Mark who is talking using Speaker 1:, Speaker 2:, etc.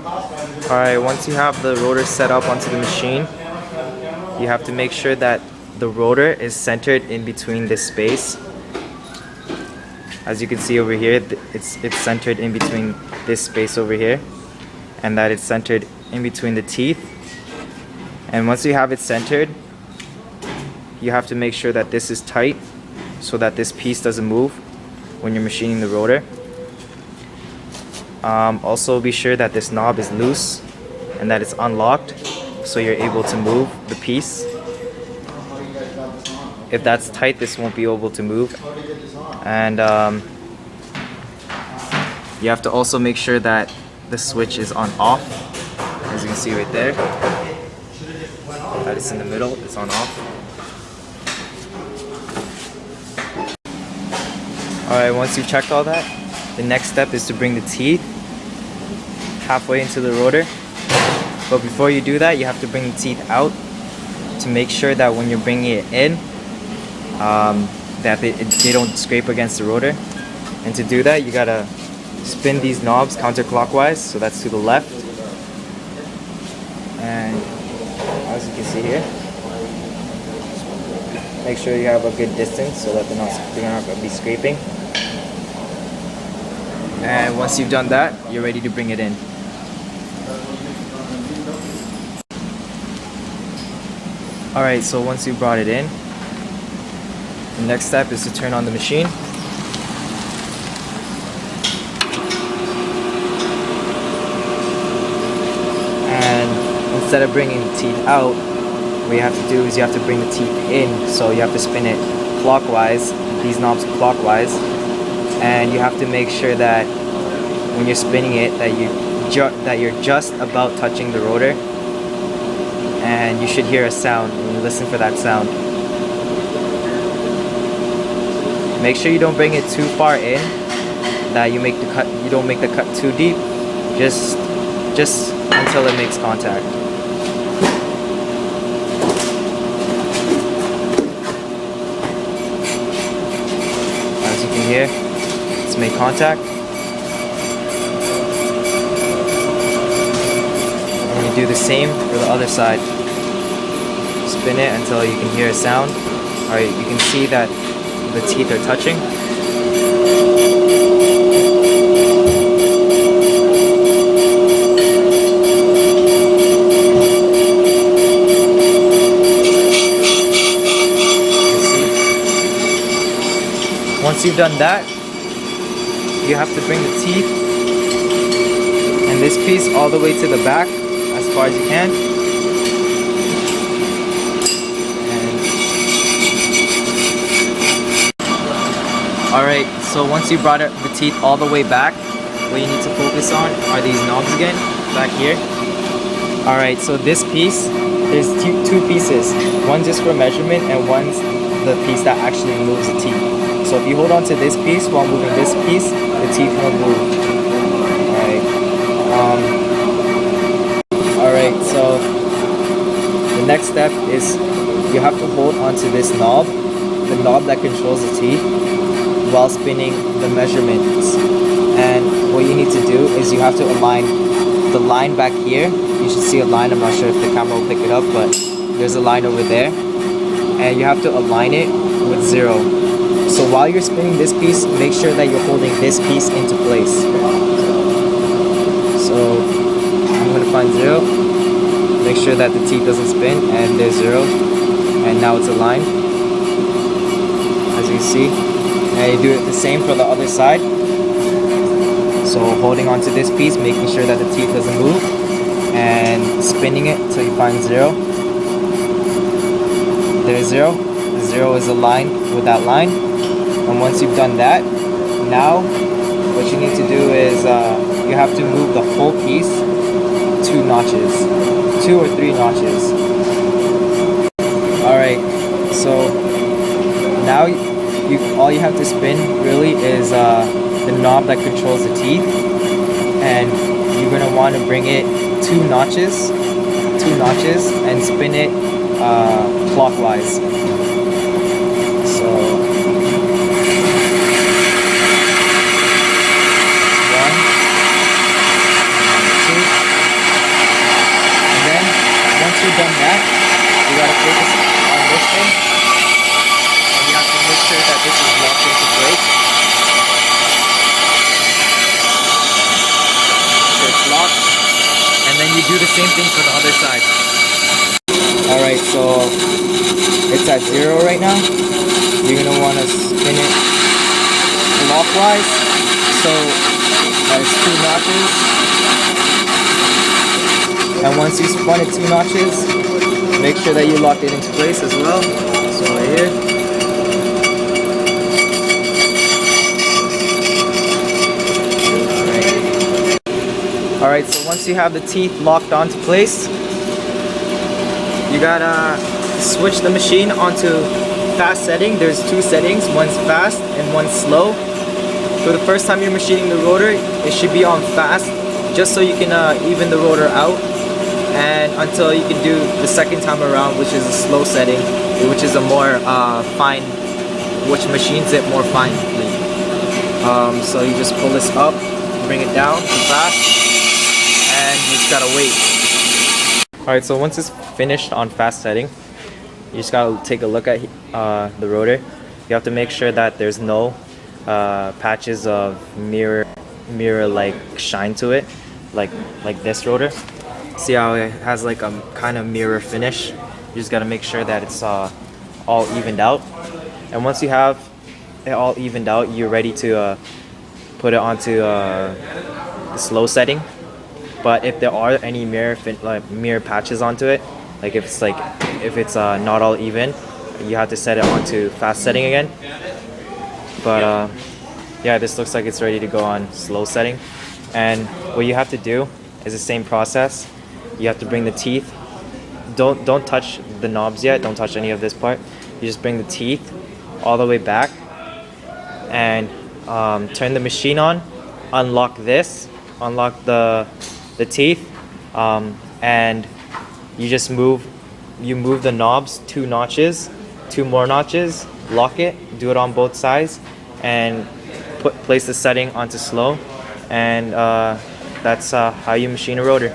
Speaker 1: Alright, once you have the rotor set up onto the machine, you have to make sure that the rotor is centered in between this space. As you can see over here, it's centered in between this space over here, and that it's centered in between the teeth. And once you have it centered, you have to make sure that this is tight so that this piece doesn't move when you're machining the rotor. Also be sure that this knob is loose and that it's unlocked so you're able to move the piece. If that's tight, this won't be able to move. And you have to also make sure that the switch is on off, as you can see right there. That is in the middle, it's on off. Alright, once you've checked all that, the next step is to bring the teeth halfway into the rotor. But before you do that, you have to bring the teeth out to make sure that when you're bringing it in, that they don't scrape against the rotor. And to do that, you gotta spin these knobs counterclockwise, so that's to the left. And as you can see here, make sure you have a good distance so that they're not going to be scraping. And once you've done that, you're ready to bring it in. Alright, so once you brought it in, the next step is to turn on the machine. And instead of bringing the teeth out, what you have to do is you have to bring the teeth in. So you have to spin it clockwise, these knobs clockwise, and you have to make sure that when you're spinning it that you're just about touching the rotor, and you should hear a sound and you listen for that sound. Make sure you don't bring it too far in, that you don't make the cut too deep, just until it makes contact. As you can hear, it's made contact. And you do the same for the other side. Spin it until you can hear a sound. Alright, you can see that the teeth are touching. Once you've done that, you have to bring the teeth and this piece all the way to the back as far as you can. Alright, so once you brought the teeth all the way back, what you need to focus on are these knobs again, back here. Alright, so this piece, there's two pieces. One's just for measurement and one's the piece that actually moves the teeth. So if you hold on to this piece while moving this piece, the teeth won't move. Alright, so the next step is you have to hold onto this knob, the knob that controls the teeth, while spinning the measurements. And what you need to do is you have to align the line back here. You should see a line, I'm not sure if the camera will pick it up, but there's a line over there. And you have to align it with 0. So while you're spinning this piece, make sure that you're holding this piece into place. So I'm going to find 0. Make sure that the teeth doesn't spin, and there's 0. And now it's aligned, as you see. And you do it the same for the other side. So holding onto this piece, making sure that the teeth doesn't move, and spinning it until you find 0. There's 0. The 0 is aligned with that line. And once you've done that, now what you need to do is you have to move the whole piece 2 notches, 2 or 3 notches. Alright, so now all you have to spin really is the knob that controls the teeth, and you're going to want to bring it 2 notches and spin it clockwise. So 1, 2, and then you do the same thing for the other side. Alright, so it's at 0 right now. You're going to want to spin it clockwise, so that it's 2 notches. And once you spun it 2 notches, make sure that you lock it into place as well. So right here. Alright, so once you have the teeth locked onto place, you gotta switch the machine onto fast setting. There's 2 settings, one's fast and one's slow. So the first time you're machining the rotor, it should be on fast, just so you can even the rotor out, and until you can do the second time around, which is a slow setting, which is a more fine, which machines it more finely. So you just pull this up, bring it down to fast, and you just gotta wait. Alright, so once it's finished on fast setting, you just gotta take a look at the rotor. You have to make sure that there's no patches of mirror like shine to it, like this rotor. See how it has like a kind of mirror finish? You just gotta make sure that it's all evened out. And once you have it all evened out, you're ready to put it onto the slow setting. But if there are any mirror patches onto it, like if it's not all even, you have to set it onto fast setting again. But yeah, this looks like it's ready to go on slow setting. And what you have to do is the same process. You have to bring the teeth. Don't touch the knobs yet. Don't touch any of this part. You just bring the teeth all the way back and turn the machine on. Unlock this. Unlock the teeth, and you just move the knobs 2 notches, 2 more notches, lock it, do it on both sides, and place the setting onto slow, and that's how you machine a rotor.